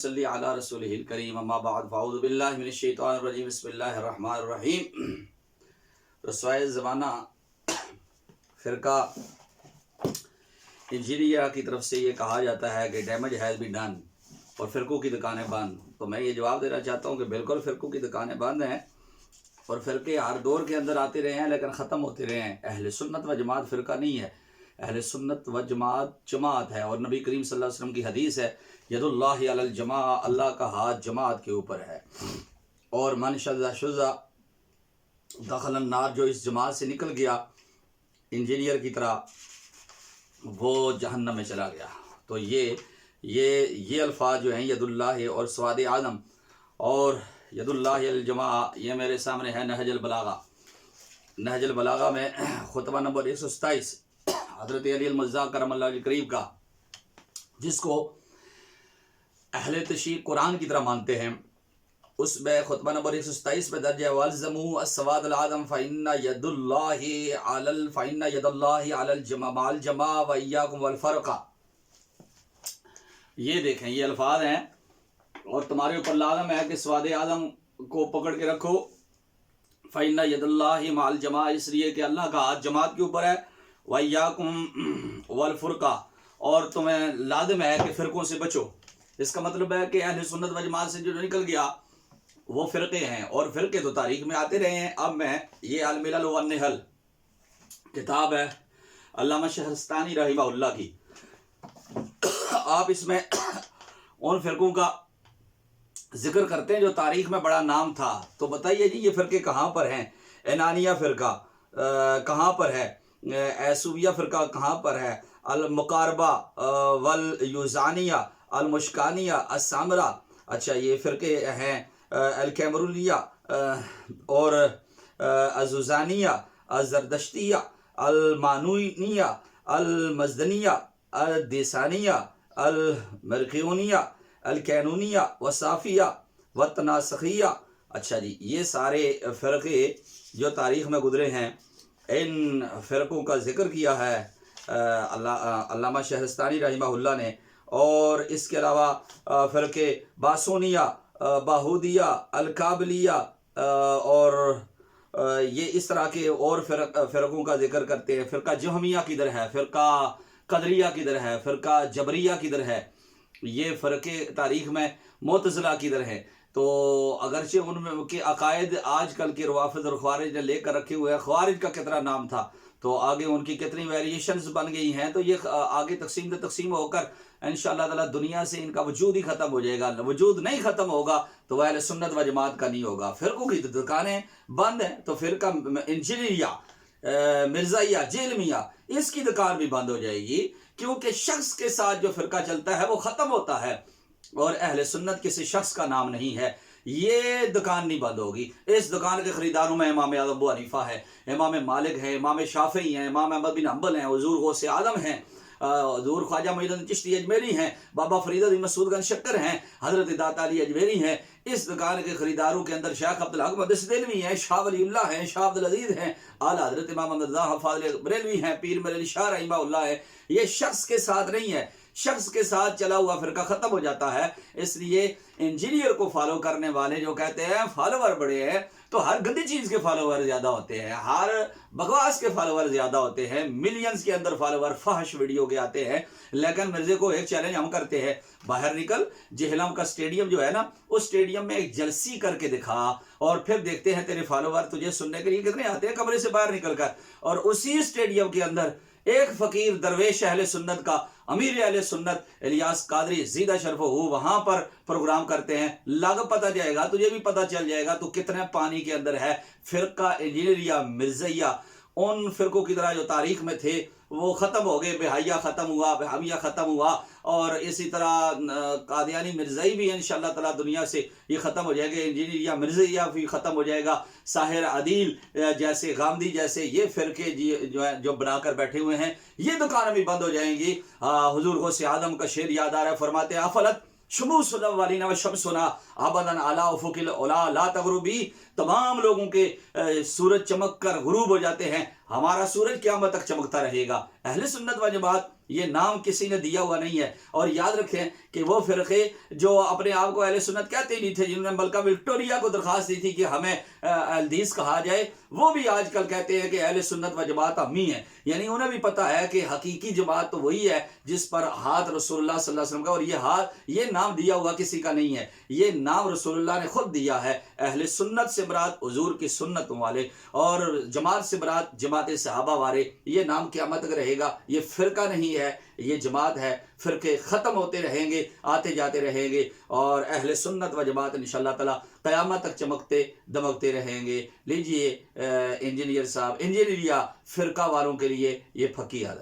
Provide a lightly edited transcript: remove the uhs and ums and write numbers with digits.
صلی علی رسولہ الکریم اما بعد فاعوذ باللہ من الشیطان الرجیم بسم اللہ الرحمن الرحیم۔ رسوائے زمانہ فرقہ انجیریا کی طرف سے یہ کہا جاتا ہے کہ ڈیمیج ہیز بین ڈن اور فرقوں کی دکانیں بند۔ تو میں یہ جواب دینا چاہتا ہوں کہ بالکل فرقوں کی دکانیں بند ہیں اور فرقے ہر دور کے اندر آتے رہے ہیں لیکن ختم ہوتے رہے ہیں۔ اہل سنت و جماعت فرقہ نہیں ہے، اہل سنت و جماعت جماعت ہے، اور نبی کریم صلی اللہ علیہ وسلم کی حدیث ہے ید اللہ علی الجماع، اللہ کا ہاتھ جماعت کے اوپر ہے، اور من شذ دخل النار، جو اس جماعت سے نکل گیا انجینئر کی طرح وہ جہنم میں چلا گیا۔ تو یہ الفاظ جو ہیں ید اللہ اور سواد اعظم اور ید اللہ علی الجماع، یہ میرے سامنے ہے نہج البلاغہ۔ نہج البلاغہ میں خطبہ نمبر 127 حضرت علی المرتضیٰ کرم اللہ وجہہ الکریم کا، جس کو اہل تشیع قرآن کی طرح مانتے ہیں، اس میں خطبہ نمبر 127 میں درج ہے وَالْزَمُوا السَّوَادَ الْعَظَمَ فَإِنَّ يَدَ اللَّهِ عَلَى الْجَمَاعَ وَإِيَّاكُمْ وَالْفَرْقَ۔ یہ دیکھیں، یہ الفاظ ہیں اور تمہارے اوپر لازم ہے کہ سواد اعظم کو پکڑ کے رکھو۔ فَإِنَّ يَدَ اللَّهِ مَعَ الْجَمَاعَ، اس لیے کہ اللہ کا ہاتھ جماعت کے اوپر ہے، وَإِيَّاكُمْ وَالْفُرْقَ، اور تمہیں لازم ہے کہ فرقوں سے بچو۔ اس کا مطلب ہے کہ اہل سنت و جماعت سے جو نکل گیا وہ فرقے ہیں، اور فرقے تو تاریخ میں آتے رہے ہیں۔ اب میں یہ الملل والنحل کتاب ہے علامہ شہرستانی رحمہ اللہ کی، آپ اس میں ان فرقوں کا ذکر کرتے ہیں جو تاریخ میں بڑا نام تھا۔ تو بتائیے جی یہ فرقے کہاں پر ہیں؟ انانیہ فرقہ کہاں پر ہے؟ ایسویہ فرقہ کہاں پر ہے؟ المقاربہ والیوزانیہ، المشکانیہ، السامرہ، اچھا یہ فرقے ہیں الکیمرولیہ اور الزوزانیہ، الزردشتیہ، المانوینیہ، المزدنیہ، الدیسانیہ، المرقیونیہ، الکینونیہ، وصافیہ، والتناسخیہ۔ اچھا جی یہ سارے فرقے جو تاریخ میں گزرے ہیں، ان فرقوں کا ذکر کیا ہے علامہ شہرستانی رحمہ اللہ نے، اور اس کے علاوہ فرقے باسونیہ، باہودیہ، الکابلیہ، اور یہ اس طرح کے اور فرقوں کا ذکر کرتے ہیں۔ فرقہ جہمیہ کدھر ہے؟ فرقہ قدریہ کدھر ہے؟ فرقہ جبریہ کدھر ہے؟ یہ فرقے تاریخ میں معتزلہ کدھر ہے؟ تو اگرچہ ان میں کے عقائد آج کل کے روافض اور خوارج نے لے کر رکھے ہوئے ہیں، خوارج کا کتنا نام تھا، تو آگے ان کی کتنی ویریشنز بن گئی ہیں، تو یہ آگے تقسیم ہو کر انشاءاللہ تعالی دنیا سے ان کا وجود ہی ختم ہو جائے گا۔ وجود نہیں ختم ہوگا تو وہ اہل سنت و جماعت کا نہیں ہوگا۔ فرقوں کی دکانیں بند ہیں، تو فرقہ انجینئریا، مرزائیہ، جیلمیہ، اس کی دکان بھی بند ہو جائے گی، کیونکہ شخص کے ساتھ جو فرقہ چلتا ہے وہ ختم ہوتا ہے، اور اہل سنت کسی شخص کا نام نہیں ہے۔ یہ دکان نہیں بند ہوگی۔ اس دکان کے خریداروں میں امام ابو حنیفہ ہے، امام مالک ہے، امام شافعی ہیں، امام احمد بن حنبل ہیں، حضور غوث اعظم ہیں، حضور خواجہ معین الدین چشتی اجمیری ہیں، بابا فرید الدین مسعود گنج شکر ہیں، حضرت داتا علی اجمیری ہیں۔ اس دکان کے خریداروں کے اندر شیخ عبدالحق محدث دہلوی ہیں، شاہ ولی اللہ ہیں، شاہ عبدالعزیز ہیں، اعلیٰ حضرت امام احمد رضا فاضل بریلوی ہیں، پیر میرے علی شاہ رحمہ اللہ ہے۔ یہ شخص کے ساتھ نہیں ہے، شخص کے ساتھ چلا ہوا فرقہ ختم ہو جاتا ہے۔ اس لیے انجینئر کو فالو کرنے والے جو کہتے ہیں فالوور بڑے ہیں، تو ہر گندی چیز کے فالوور زیادہ ہوتے ہیں، ہر بکواس کے فالوور زیادہ ہوتے ہیں، ملینز کے اندر فالوور فحش ویڈیو کے آتے ہیں۔ لیکن مرزے کو ایک چیلنج ہم کرتے ہیں، باہر نکل، جہلم کا سٹیڈیم جو ہے نا، اس سٹیڈیم میں ایک جلسی کر کے دکھا، اور پھر دیکھتے ہیں تیرے فالوور تجھے سننے کے لیے کتنے آتے ہیں کمرے سے باہر نکل کر۔ اور اسی سٹیڈیم کے اندر ایک فقیر درویش اہل سنت کا، امیر اہل سنت الیاس قادری زیدہ شرف ہو، وہاں پر پروگرام کرتے ہیں۔ لگ پتہ جائے گا، تجھے بھی پتہ چل جائے گا تو کتنے پانی کے اندر ہے۔ فرقہ انجینئریا، مرزائیہ، ان فرقوں کی طرح جو تاریخ میں تھے وہ ختم ہو گئے، بہائیہ ختم ہوا، بہامیہ ختم ہوا، اور اسی طرح قادیانی مرزائی بھی انشاءاللہ تعالی دنیا سے یہ ختم ہو جائے گا، انجینئریا مرزائیہ بھی ختم ہو جائے گا۔ ساحر عدیل جیسے، غامدی جیسے یہ فرقے جو بنا کر بیٹھے ہوئے ہیں، یہ دکانیں بھی بند ہو جائیں گی۔ حضور غوث اعظم کا شعر یاد آ رہا ہے، فرماتے ہیں افلت شموس الاولین و شمسنا ابدا علی افق العلا لا تغربی، تمام لوگوں کے سورج چمک کر غروب ہو جاتے ہیں، ہمارا سورج قیامت تک چمکتا رہے گا۔ اہل سنت و جماعت یہ نام کسی نے دیا ہوا نہیں ہے، اور یاد رکھیں کہ وہ فرقے جو اپنے آپ کو اہل سنت کہتے نہیں تھے، جنہوں نے ملکہ وکٹوریہ کو درخواست دی تھی کہ ہمیں حدیث کہا جائے، وہ بھی آج کل کہتے ہیں کہ اہل سنت و جماعت ہم ہی ہیں۔ یعنی انہیں بھی پتہ ہے کہ حقیقی جماعت تو وہی ہے جس پر ہاتھ رسول اللہ صلی اللہ علیہ وسلم کا، اور یہ نام دیا ہوا کسی کا نہیں ہے، یہ نام رسول اللہ نے خود دیا ہے۔ اہل سنت سے مراد حضور کی سنتوں والے، اور جماعت سے مراد جماعت صحابہ والے۔ یہ نام قیامت تک رہے گا، یہ فرقہ نہیں ہے، یہ جماعت ہے۔ فرقے ختم ہوتے رہیں گے، آتے جاتے رہیں گے، اور اہل سنت و جماعت انشاءاللہ تعالی قیامت تک چمکتے دمکتے رہیں گے۔ لیجئے انجینئر صاحب، انجینئریا فرقہ والوں کے لیے یہ پھکی عادت